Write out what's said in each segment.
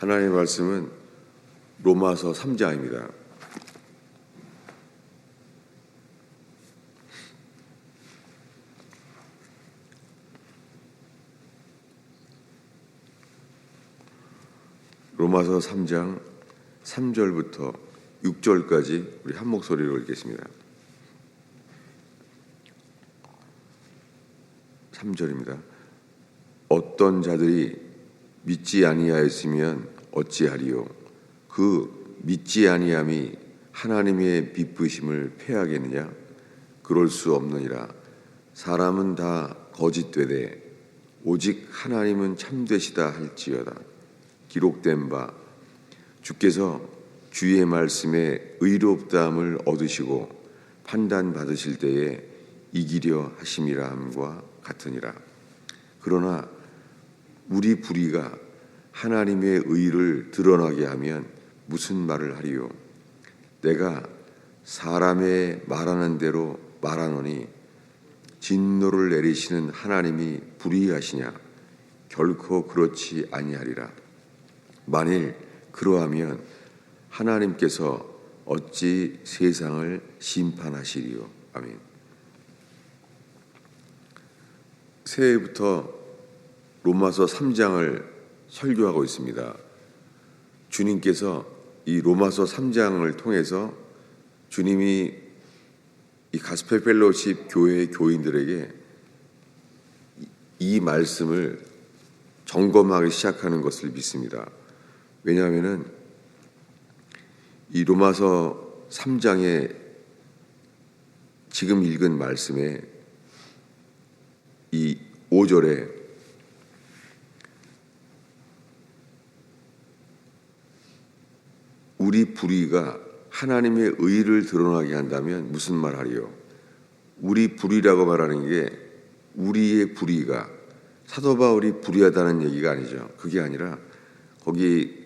하나님의 말씀은 로마서 3장입니다. 로마서 3장 3절부터 6절까지 우리 한 목소리로 읽겠습니다. 3절입니다. 어떤 자들이 믿지 아니하였으면 어찌하리요? 그 믿지 아니함이 하나님의 빚부심을 패하겠느냐? 그럴 수 없느니라. 사람은 다 거짓되되 오직 하나님은 참되시다 할지어다. 기록된 바 주께서 주의 말씀에 의롭다함을 얻으시고 판단받으실 때에 이기려 하심이라 함과 같으니라. 그러나 우리 불의가 하나님의 의를 드러나게 하면 무슨 말을 하리요? 내가 사람의 말하는 대로 말하노니 진노를 내리시는 하나님이 불의하시냐? 결코 그렇지 아니하리라. 만일 그러하면 하나님께서 어찌 세상을 심판하시리요? 아멘. 새해부터 로마서 3장을 설교하고 있습니다. 주님께서 이 로마서 3장을 통해서 주님이 이 가스펠 펠로십 교회의 교인들에게 이 말씀을 점검하기 시작하는 것을 믿습니다. 왜냐하면은 이 로마서 3장에 지금 읽은 말씀에 이 5절에 우리 불의가 하나님의 의를 드러나게 한다면 무슨 말 하리요? 우리 불의라고 말하는 게 우리의 불의가 사도 바울이 불의하다는 얘기가 아니죠. 그게 아니라 거기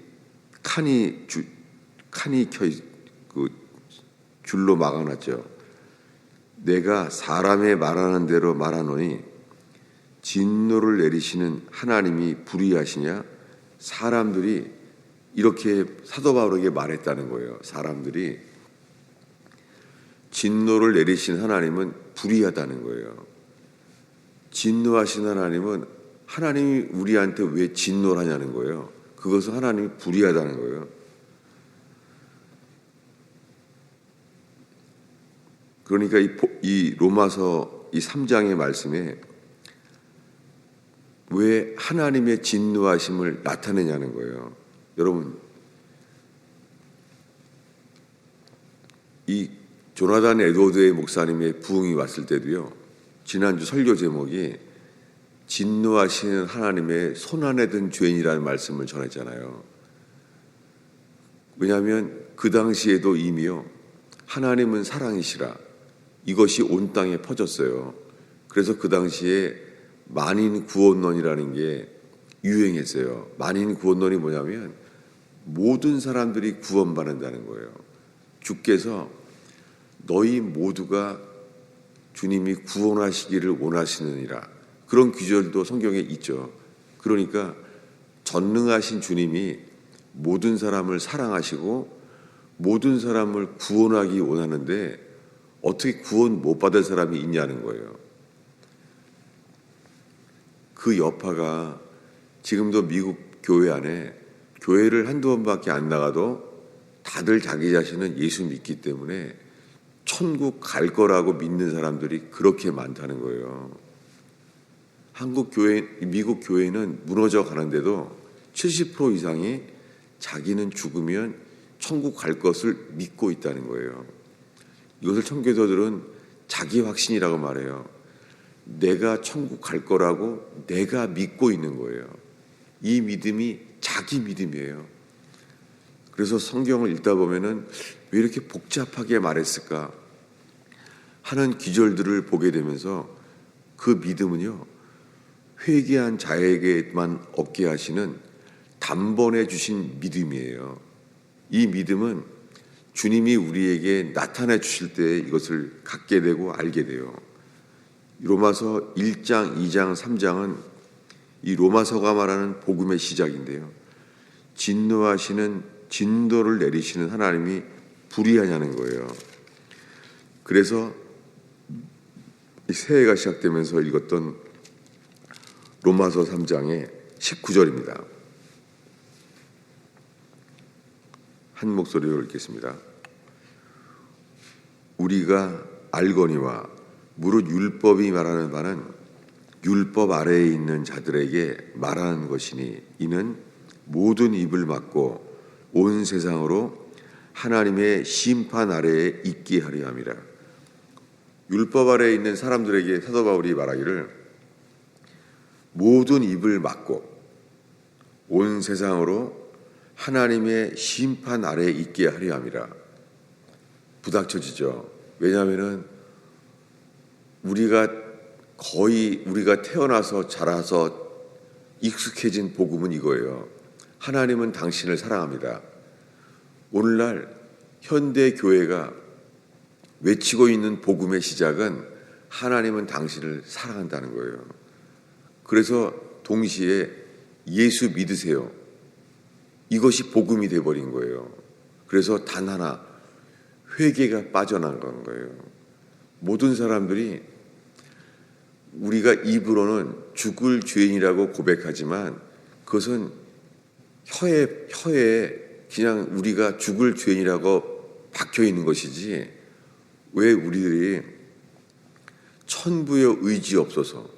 칸이 그 줄로 막아놨죠. 내가 사람의 말하는 대로 말하노니 진노를 내리시는 하나님이 불의하시냐? 사람들이 이렇게 사도 바울에게 말했다는 거예요. 사람들이 진노를 내리신 하나님은 불의하다는 거예요. 진노하신 하나님은 하나님이 우리한테 왜 진노를 하냐는 거예요. 그것은 하나님이 불의하다는 거예요. 그러니까 이 로마서 이 3장의 말씀에 왜 하나님의 진노하심을 나타내냐는 거예요. 여러분, 이 조나단 에드워드의 목사님의 부흥이 왔을 때도요, 지난주 설교 제목이 진노하시는 하나님의 손안에 든 죄인이라는 말씀을 전했잖아요. 왜냐하면 그 당시에도 이미요, 하나님은 사랑이시라 이것이 온 땅에 퍼졌어요. 그래서 그 당시에 만인 구원론이라는 게 유행했어요. 만인 구원론이 뭐냐면 모든 사람들이 구원받는다는 거예요. 주께서 너희 모두가 주님이 구원하시기를 원하시느니라. 그런 구절도 성경에 있죠. 그러니까 전능하신 주님이 모든 사람을 사랑하시고 모든 사람을 구원하기 원하는데 어떻게 구원 못 받을 사람이 있냐는 거예요. 그 여파가 지금도 미국 교회 안에 교회를 한두 번밖에 안 나가도 다들 자기 자신은 예수 믿기 때문에 천국 갈 거라고 믿는 사람들이 그렇게 많다는 거예요. 미국 교회는 무너져 가는데도 70% 이상이 자기는 죽으면 천국 갈 것을 믿고 있다는 거예요. 이것을 청교도들은 자기 확신이라고 말해요. 내가 천국 갈 거라고 내가 믿고 있는 거예요. 이 믿음이 자기 믿음이에요. 그래서 성경을 읽다 보면은 왜 이렇게 복잡하게 말했을까 하는 기절들을 보게 되면서 그 믿음은요, 회개한 자에게만 얻게 하시는 단번에 주신 믿음이에요. 이 믿음은 주님이 우리에게 나타내 주실 때 이것을 갖게 되고 알게 돼요. 로마서 1장, 2장, 3장은 이 로마서가 말하는 복음의 시작인데요. 진노하시는 진노를 내리시는 하나님이 불의하냐는 거예요. 그래서 이 새해가 시작되면서 읽었던 로마서 3장의 19절입니다. 한 목소리로 읽겠습니다. 우리가 알거니와 무릇 율법이 말하는 바는 율법 아래에 있는 자들에게 말하는 것이니 이는 모든 입을 막고 온 세상으로 하나님의 심판 아래에 있게 하려 함이라. 율법 아래에 있는 사람들에게 사도 바울이 말하기를 모든 입을 막고 온 세상으로 하나님의 심판 아래에 있게 하려 함이라. 부닥쳐지죠. 왜냐하면은 우리가 태어나서 자라서 익숙해진 복음은 이거예요. 하나님은 당신을 사랑합니다. 오늘날 현대 교회가 외치고 있는 복음의 시작은 하나님은 당신을 사랑한다는 거예요. 그래서 동시에 예수 믿으세요. 이것이 복음이 돼버린 거예요. 그래서 단 하나 회개가 빠져나간 거예요. 모든 사람들이 우리가 입으로는 죽을 죄인이라고 고백하지만 그것은 혀에 그냥 우리가 죽을 죄인이라고 박혀 있는 것이지 왜 우리들이 천부의 의지 없어서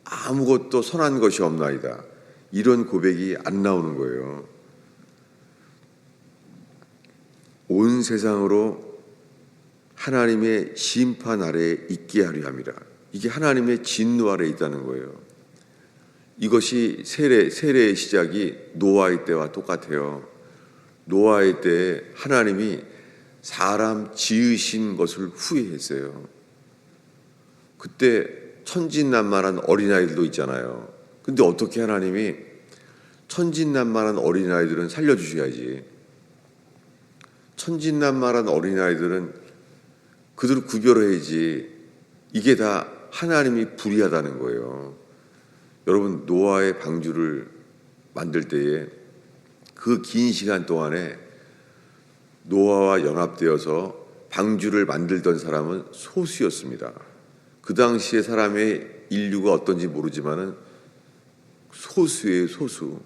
아무것도 선한 것이 없나이다 이런 고백이 안 나오는 거예요. 온 세상으로 하나님의 심판 아래에 있게 하려 함이라. 이게 하나님의 진노 아래에 있다는 거예요. 이것이 세례의 시작이 노아의 때와 똑같아요. 노아의 때에 하나님이 사람 지으신 것을 후회했어요. 그때 천진난만한 어린아이들도 있잖아요. 근데 어떻게 하나님이 천진난만한 어린아이들은 살려주셔야지. 천진난만한 어린아이들은 그들을 구별해야지. 이게 다 하나님이 불의하다는 거예요. 여러분, 노아의 방주를 만들 때에 그 긴 시간 동안에 노아와 연합되어서 방주를 만들던 사람은 소수였습니다. 그 당시에 사람의 인류가 어떤지 모르지만은 소수예요, 소수.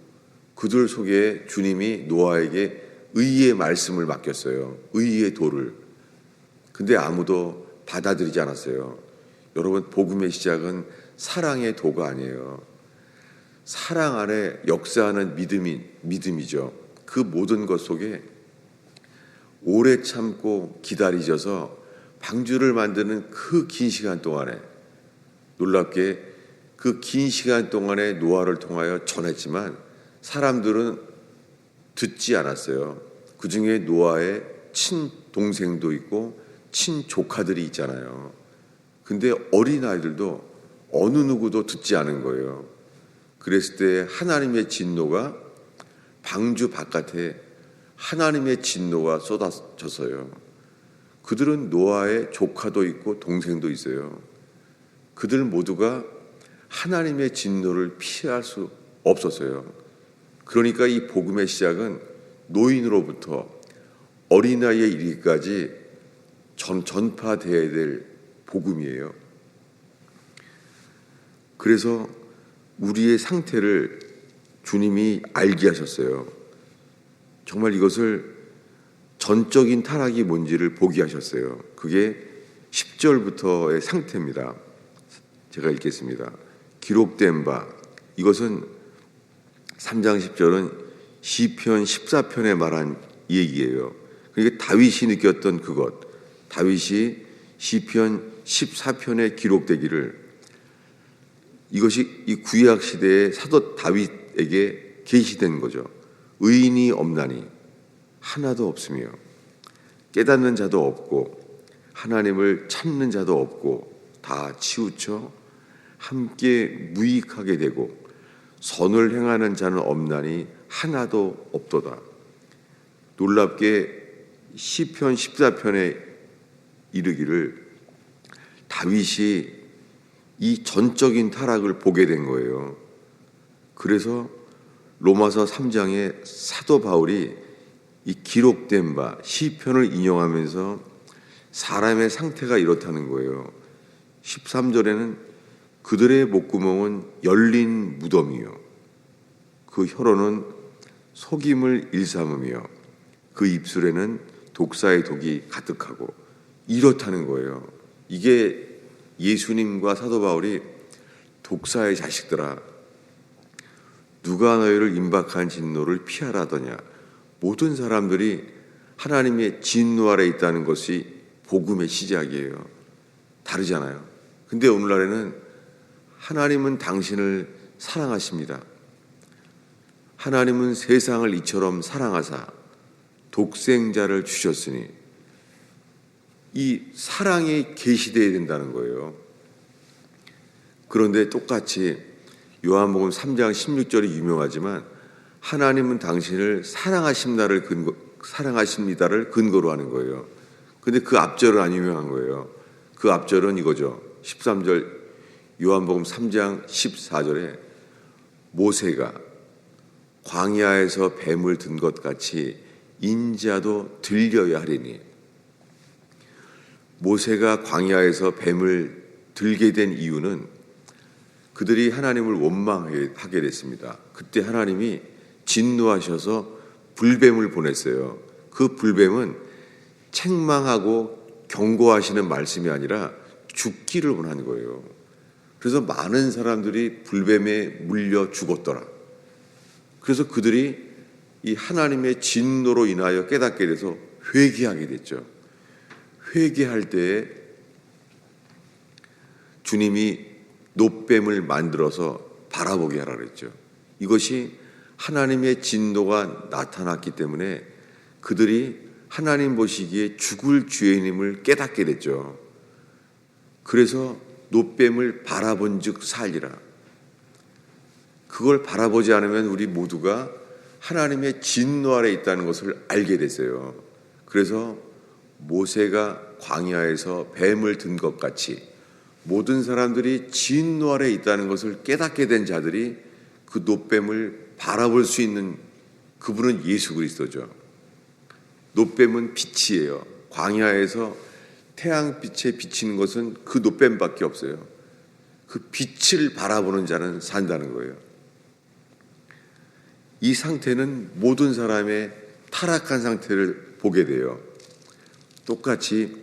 그들 속에 주님이 노아에게 의의 말씀을 맡겼어요. 의의 도를. 근데 아무도 받아들이지 않았어요. 여러분, 복음의 시작은 사랑의 도가 아니에요. 사랑 안에 역사하는 믿음이죠. 그 모든 것 속에 오래 참고 기다리셔서 방주를 만드는 그 긴 시간 동안에 놀랍게 그 긴 시간 동안에 노아를 통하여 전했지만 사람들은 듣지 않았어요. 그 중에 노아의 친동생도 있고 친조카들이 있잖아요. 근데 어린아이들도 어느 누구도 듣지 않은 거예요. 그랬을 때 하나님의 진노가 방주 바깥에 하나님의 진노가 쏟아졌어요. 그들은 노아의 조카도 있고 동생도 있어요. 그들 모두가 하나님의 진노를 피할 수 없었어요. 그러니까 이 복음의 시작은 노인으로부터 어린아이에 이르기까지 전파되어야 될 복음이에요. 그래서 우리의 상태를 주님이 알게 하셨어요. 정말 이것을 전적인 타락이 뭔지를 보게 하셨어요. 그게 10절부터의 상태입니다. 제가 읽겠습니다. 기록된 바, 이것은 3장 10절은 시편 14편에 말한 얘기예요. 그러니까 다윗이 느꼈던 그것, 다윗이 시편 14편에 기록되기를, 이것이 이 구약 시대의 사도 다윗에게 계시된 거죠. 의인이 없나니 하나도 없으며 깨닫는 자도 없고 하나님을 찾는 자도 없고 다 치우쳐 함께 무익하게 되고 선을 행하는 자는 없나니 하나도 없도다. 놀랍게 시편 14편에 이르기를 다윗이 이 전적인 타락을 보게 된 거예요. 그래서 로마서 3장에 사도 바울이 이 기록된 바 시편을 인용하면서 사람의 상태가 이렇다는 거예요. 13절에는 그들의 목구멍은 열린 무덤이요 그 혀로는 속임을 일삼으며 그 입술에는 독사의 독이 가득하고 이렇다는 거예요. 이게 예수님과 사도 바울이 독사의 자식들아 누가 너희를 임박한 진노를 피하라더냐. 모든 사람들이 하나님의 진노 아래 있다는 것이 복음의 시작이에요. 다르잖아요. 근데 오늘날에는 하나님은 당신을 사랑하십니다. 하나님은 세상을 이처럼 사랑하사 독생자를 주셨으니 이 사랑이 계시되어야 된다는 거예요. 그런데 똑같이 요한복음 3장 16절이 유명하지만 하나님은 당신을 사랑하십니다를 근거로 하는 거예요. 근데 그 앞절은 안 유명한 거예요. 그 앞절은 이거죠. 13절 요한복음 3장 14절에 모세가 광야에서 뱀을 든 것 같이 인자도 들려야 하리니 모세가 광야에서 뱀을 들게 된 이유는 그들이 하나님을 원망하게 됐습니다. 그때 하나님이 진노하셔서 불뱀을 보냈어요. 그 불뱀은 책망하고 경고하시는 말씀이 아니라 죽기를 원하는 거예요. 그래서 많은 사람들이 불뱀에 물려 죽었더라. 그래서 그들이 이 하나님의 진노로 인하여 깨닫게 돼서 회개하게 됐죠. 회개할 때에 주님이 놋뱀을 만들어서 바라보게 하라 그랬죠. 이것이 하나님의 진노가 나타났기 때문에 그들이 하나님 보시기에 죽을 죄인임을 깨닫게 됐죠. 그래서 놋뱀을 바라본 즉 살리라. 그걸 바라보지 않으면 우리 모두가 하나님의 진노 아래 있다는 것을 알게 됐어요. 그래서 모세가 광야에서 뱀을 든 것 같이 모든 사람들이 진노 아래 있다는 것을 깨닫게 된 자들이 그 놋뱀을 바라볼 수 있는 그분은 예수 그리스도죠. 놋뱀은 빛이에요. 광야에서 태양빛에 비치는 것은 그 놋뱀밖에 없어요. 그 빛을 바라보는 자는 산다는 거예요. 이 상태는 모든 사람의 타락한 상태를 보게 돼요. 똑같이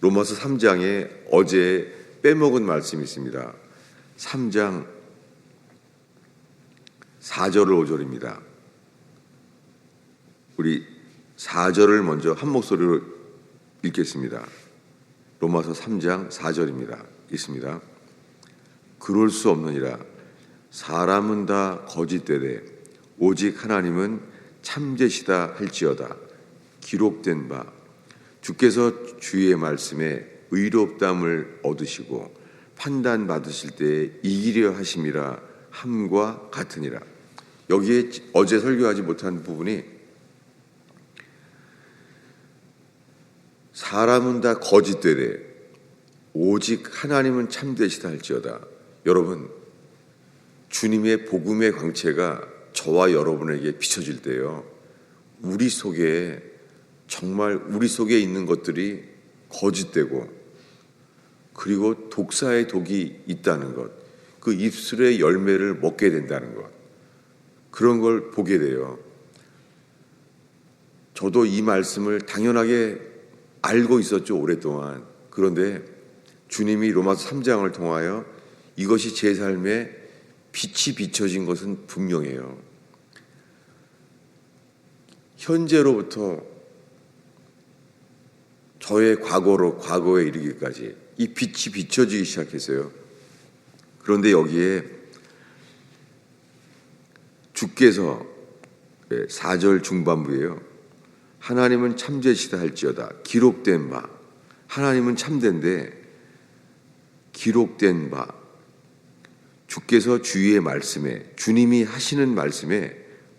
로마서 3장에 어제 빼먹은 말씀이 있습니다. 3장 4절 5절입니다. 우리 4절을 먼저 한 목소리로 읽겠습니다. 로마서 3장 4절입니다. 있습니다. 그럴 수 없느니라. 사람은 다 거짓되되 오직 하나님은 참되시다 할지어다. 기록된 바 주께서 주의 말씀에 의롭다함을 얻으시고 판단 받으실 때 이기려 하심이라 함과 같으니라. 여기에 어제 설교하지 못한 부분이 사람은 다 거짓되되 오직 하나님은 참되시다 할지어다. 여러분, 주님의 복음의 광채가 저와 여러분에게 비춰질 때요, 우리 속에 정말 우리 속에 있는 것들이 거짓되고 그리고 독사의 독이 있다는 것, 그 입술의 열매를 먹게 된다는 것, 그런 걸 보게 돼요. 저도 이 말씀을 당연하게 알고 있었죠, 오랫동안. 그런데 주님이 로마서 3장을 통하여 이것이 제 삶에 빛이 비춰진 것은 분명해요. 현재로부터 저의 과거에 이르기까지 이 빛이 비춰지기 시작했어요. 그런데 여기에 주께서 4절 중반부에요. 하나님은 참되시다 할지어다. 기록된 바. 하나님은 참된데 기록된 바. 주께서 주의 말씀에, 주님이 하시는 말씀에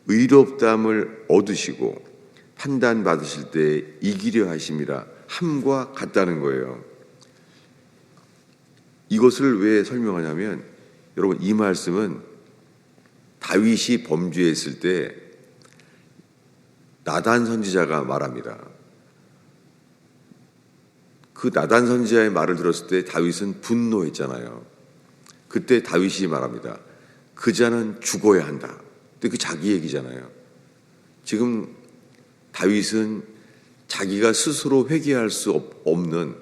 의롭다함을 얻으시고 판단 받으실 때 이기려 하심이라 함과 같다는 거예요. 이것을 왜 설명하냐면, 여러분, 이 말씀은 다윗이 범죄했을 때 나단 선지자가 말합니다. 그 나단 선지자의 말을 들었을 때 다윗은 분노했잖아요. 그때 다윗이 말합니다. 그 자는 죽어야 한다. 근데 그 자기 얘기잖아요. 지금 다윗은 자기가 스스로 회개할 수 없는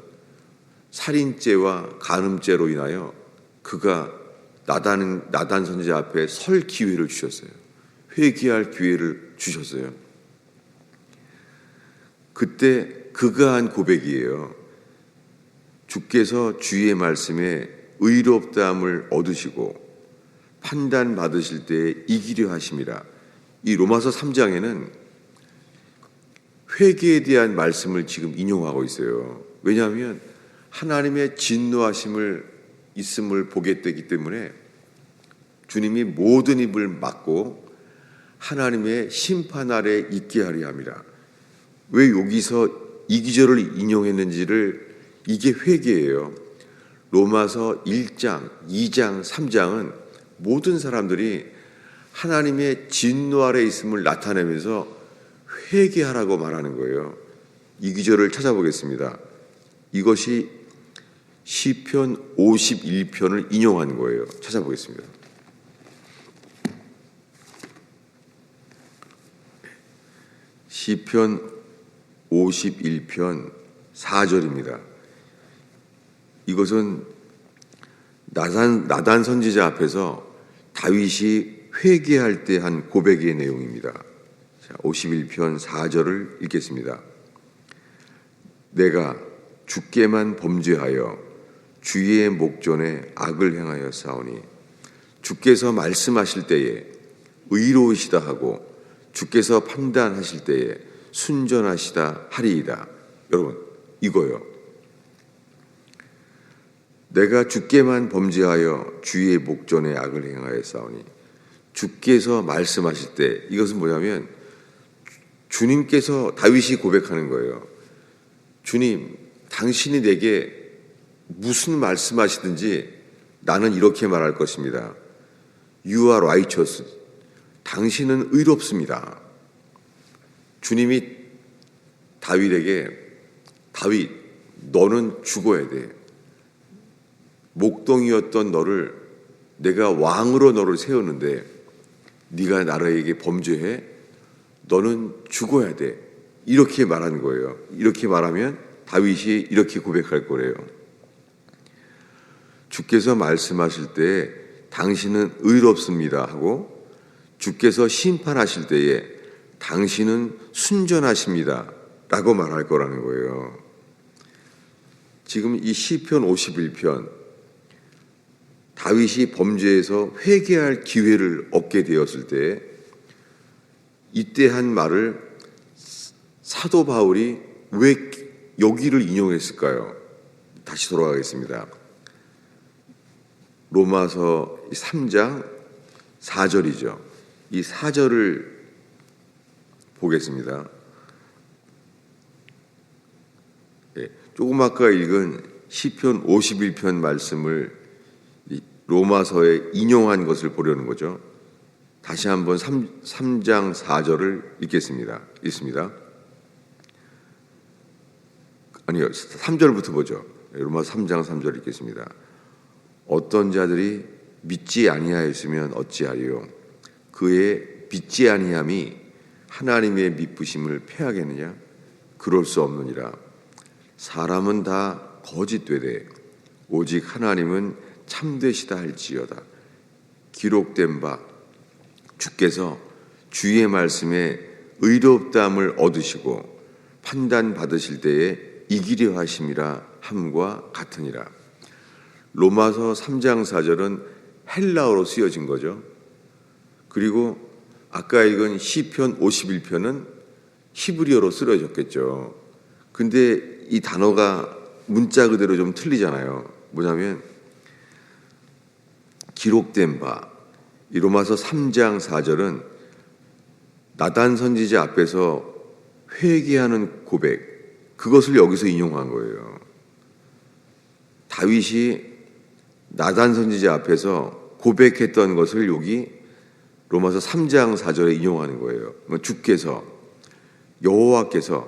살인죄와 간음죄로 인하여 그가 나단 선지자 앞에 설 기회를 주셨어요. 회개할 기회를 주셨어요. 그때 그가 한 고백이에요. 주께서 주의 말씀에 의롭다함을 얻으시고 판단 받으실 때에 이기려 하심이라. 이 로마서 3장에는 회개에 대한 말씀을 지금 인용하고 있어요. 왜냐하면 하나님의 진노하심을 있음을 보게 되기 때문에 주님이 모든 입을 막고 하나님의 심판 아래 있게 하려 함이라. 왜 여기서 이 기절을 인용했는지를, 이게 회개예요. 로마서 1장, 2장, 3장은 모든 사람들이 하나님의 진노 아래 있음을 나타내면서 회개하라고 말하는 거예요. 이 기절을 찾아보겠습니다. 이것이 시편 51편을 인용한 거예요. 찾아보겠습니다. 시편 51편 4절입니다. 이것은 나단 선지자 앞에서 다윗이 회개할 때 한 고백의 내용입니다. 자, 51편 4절을 읽겠습니다. 내가 주께만 범죄하여 주의 목전에 악을 행하여 싸우니 주께서 말씀하실 때에 의로우시다 하고 주께서 판단하실 때에 순전하시다 하리이다. 여러분, 이거요. 내가 주께만 범죄하여 주의 목전에 악을 행하여 싸우니, 주께서 말씀하실 때, 이것은 뭐냐면 주님께서, 다윗이 고백하는 거예요. 주님, 당신이 내게 무슨 말씀하시든지 나는 이렇게 말할 것입니다. You are righteous. 당신은 의롭습니다. 주님이 다윗에게, 다윗, 너는 죽어야 돼. 목동이었던 너를, 내가 왕으로 너를 세웠는데 네가 나라에게 범죄해? 너는 죽어야 돼. 이렇게 말하는 거예요. 이렇게 말하면 다윗이 이렇게 고백할 거래요. 주께서 말씀하실 때에 당신은 의롭습니다 하고, 주께서 심판하실 때에 당신은 순전하십니다 라고 말할 거라는 거예요. 지금 이 시편 51편, 다윗이 범죄에서 회개할 기회를 얻게 되었을 때 이때 한 말을 사도 바울이 왜 여기를 인용했을까요? 다시 돌아가겠습니다. 로마서 3장 4절이죠. 이 4절을 보겠습니다. 조금 아까 읽은 시편 51편 말씀을 로마서에 인용한 것을 보려는 거죠. 다시 한번 3장 4절을 읽겠습니다. 읽습니다. 아니요, 3절부터 보죠. 로마서 3장 3절 읽겠습니다. 어떤 자들이 믿지 아니하였으면 어찌하리요? 그의 믿지 아니함이 하나님의 미쁘심을 패하겠느냐? 그럴 수 없느니라. 사람은 다 거짓되되 오직 하나님은 참되시다 할지어다. 기록된 바 주께서 주의 말씀에 의롭다함을 얻으시고 판단 받으실 때에 이기려 하심이라 함과 같으니라. 로마서 3장 4절은 헬라어로 쓰여진 거죠. 그리고 아까 읽은 시편 51편은 히브리어로 쓰여졌겠죠. 근데 이 단어가 문자 그대로 좀 틀리잖아요. 뭐냐면 기록된 바, 이 로마서 3장 4절은 나단 선지자 앞에서 회개하는 고백, 그것을 여기서 인용한 거예요. 다윗이 나단 선지자 앞에서 고백했던 것을 여기 로마서 3장 4절에 인용하는 거예요. 주께서 여호와께서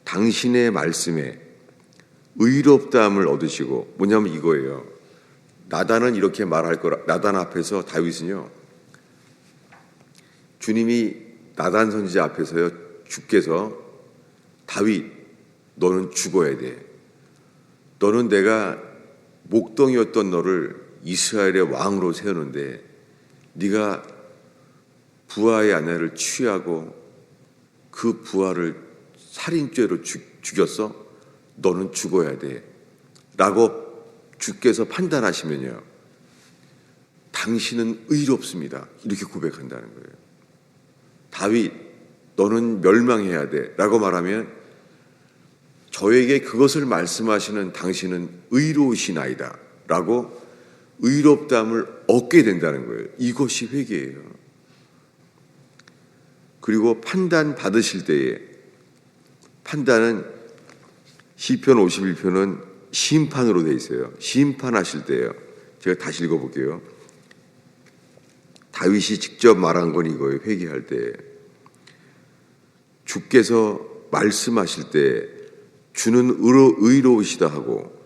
당신의 말씀에 의롭다함을 얻으시고, 뭐냐면 이거예요. 나단은 이렇게 말할 거라. 나단 앞에서 다윗은요, 주님이 나단 선지자 앞에서요, 주께서 다윗 너는 죽어야 돼. 너는 내가 목동이었던 너를 이스라엘의 왕으로 세우는데 네가 부하의 아내를 취하고 그 부하를 살인죄로 죽였어? 너는 죽어야 돼. 라고 주께서 판단하시면요, 당신은 의롭습니다. 이렇게 고백한다는 거예요. 다윗, 너는 멸망해야 돼. 라고 말하면 저에게 그것을 말씀하시는 당신은 의로우시나이다. 라고 의롭다함을 얻게 된다는 거예요. 이것이 회개예요. 그리고 판단 받으실 때에, 판단은 시편 51편은 심판으로 돼 있어요. 심판하실 때예요. 제가 다시 읽어볼게요. 다윗이 직접 말한 건 이거예요. 회개할 때 주께서 말씀하실 때 주는 의로우시다 하고,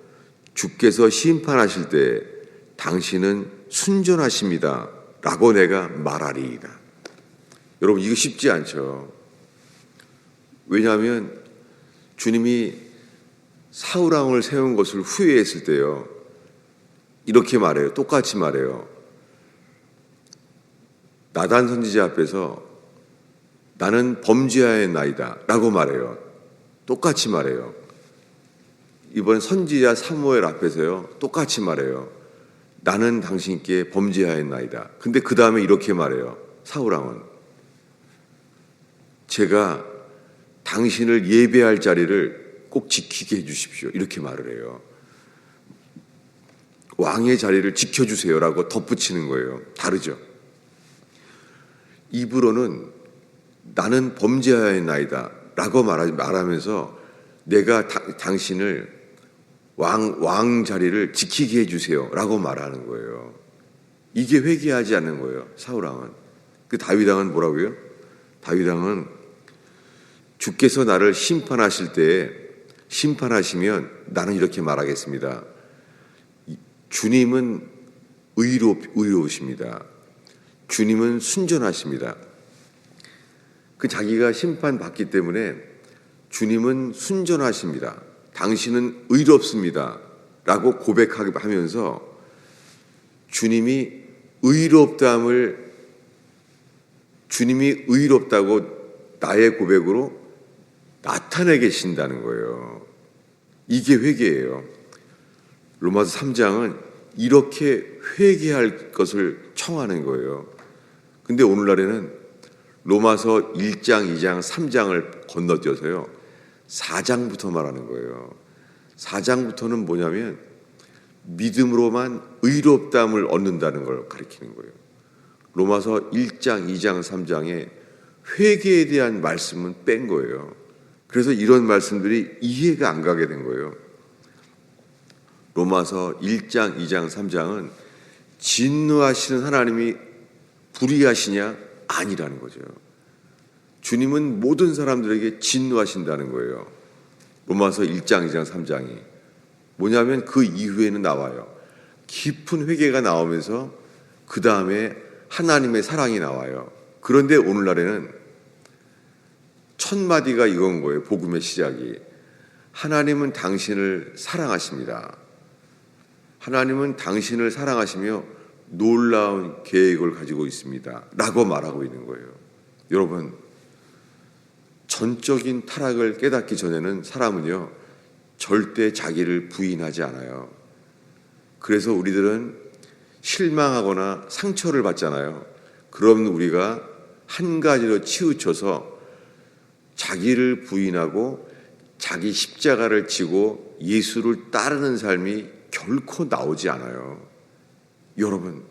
주께서 심판하실 때 당신은 순전하십니다 라고 내가 말하리이다. 여러분, 이거 쉽지 않죠. 왜냐하면 주님이 사울왕을 세운 것을 후회했을 때요, 이렇게 말해요. 똑같이 말해요. 나단 선지자 앞에서 나는 범죄하였나이다 라고 말해요. 똑같이 말해요. 이번 선지자 사무엘 앞에서요, 똑같이 말해요. 나는 당신께 범죄하였나이다. 근데 그 다음에 이렇게 말해요. 사울왕은 제가 당신을 예배할 자리를 꼭 지키게 해주십시오. 이렇게 말을 해요. 왕의 자리를 지켜주세요라고 덧붙이는 거예요. 다르죠. 입으로는 나는 범죄하였나이다 라고 말하면서 내가 당신을 왕 자리를 지키게 해주세요 라고 말하는 거예요. 이게 회개하지 않는 거예요. 사울왕은. 그 다윗왕은 뭐라고요? 다윗왕은 주께서 나를 심판하실 때에, 심판하시면 나는 이렇게 말하겠습니다. 주님은 의로우십니다. 주님은 순전하십니다. 그 자기가 심판받기 때문에 주님은 순전하십니다. 당신은 의롭습니다. 라고 고백하면서 주님이 주님이 의롭다고 나의 고백으로 나타내 계신다는 거예요. 이게 회개예요. 로마서 3장은 이렇게 회개할 것을 청하는 거예요. 근데 오늘날에는 로마서 1장, 2장, 3장을 건너뛰어서요, 4장부터 말하는 거예요. 4장부터는 뭐냐면 믿음으로만 의롭다함을 얻는다는 걸 가리키는 거예요. 로마서 1장, 2장, 3장에 회개에 대한 말씀은 뺀 거예요. 그래서 이런 말씀들이 이해가 안 가게 된 거예요. 로마서 1장, 2장, 3장은 진노하시는 하나님이 불의하시냐? 아니라는 거죠. 주님은 모든 사람들에게 진노하신다는 거예요. 로마서 1장, 2장, 3장이 뭐냐면 그 이후에는 나와요. 깊은 회개가 나오면서 그 다음에 하나님의 사랑이 나와요. 그런데 오늘날에는 첫 마디가 이건 거예요. 복음의 시작이. 하나님은 당신을 사랑하십니다. 하나님은 당신을 사랑하시며 놀라운 계획을 가지고 있습니다 라고 말하고 있는 거예요. 여러분, 전적인 타락을 깨닫기 전에는 사람은요, 절대 자기를 부인하지 않아요. 그래서 우리들은 실망하거나 상처를 받잖아요. 그럼 우리가 한 가지로 치우쳐서 자기를 부인하고 자기 십자가를 지고 예수를 따르는 삶이 결코 나오지 않아요. 여러분,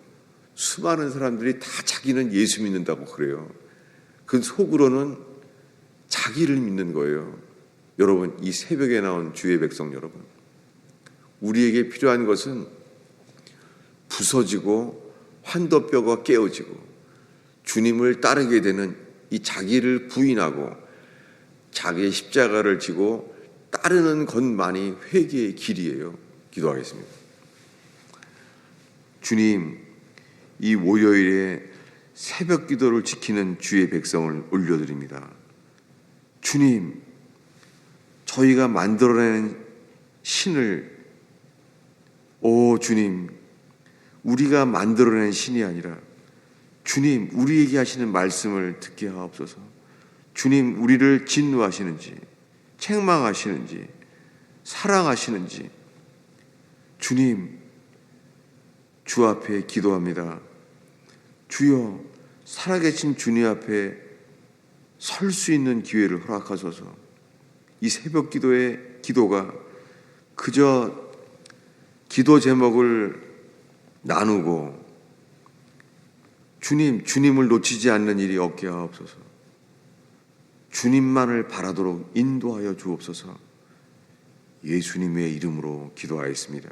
수많은 사람들이 다 자기는 예수 믿는다고 그래요. 그 속으로는 자기를 믿는 거예요. 여러분, 이 새벽에 나온 주의 백성 여러분, 우리에게 필요한 것은 부서지고 환도뼈가 깨어지고 주님을 따르게 되는 이 자기를 부인하고 자기의 십자가를 지고 따르는 것만이 회개의 길이에요. 기도하겠습니다. 주님, 이 월요일에 새벽 기도를 지키는 주의 백성을 올려드립니다. 주님, 저희가 만들어낸 신을, 주님, 우리가 만들어낸 신이 아니라 주님, 우리에게 하시는 말씀을 듣게 하옵소서. 주님, 우리를 진노하시는지 책망하시는지 사랑하시는지 주님, 주 앞에 기도합니다. 주여, 살아계신 주님 앞에 설 수 있는 기회를 허락하소서. 이 새벽 기도의 기도가 그저 기도 제목을 나누고 주님을 놓치지 않는 일이 없게 하옵소서. 주님만을 바라도록 인도하여 주옵소서. 예수님의 이름으로 기도하였습니다.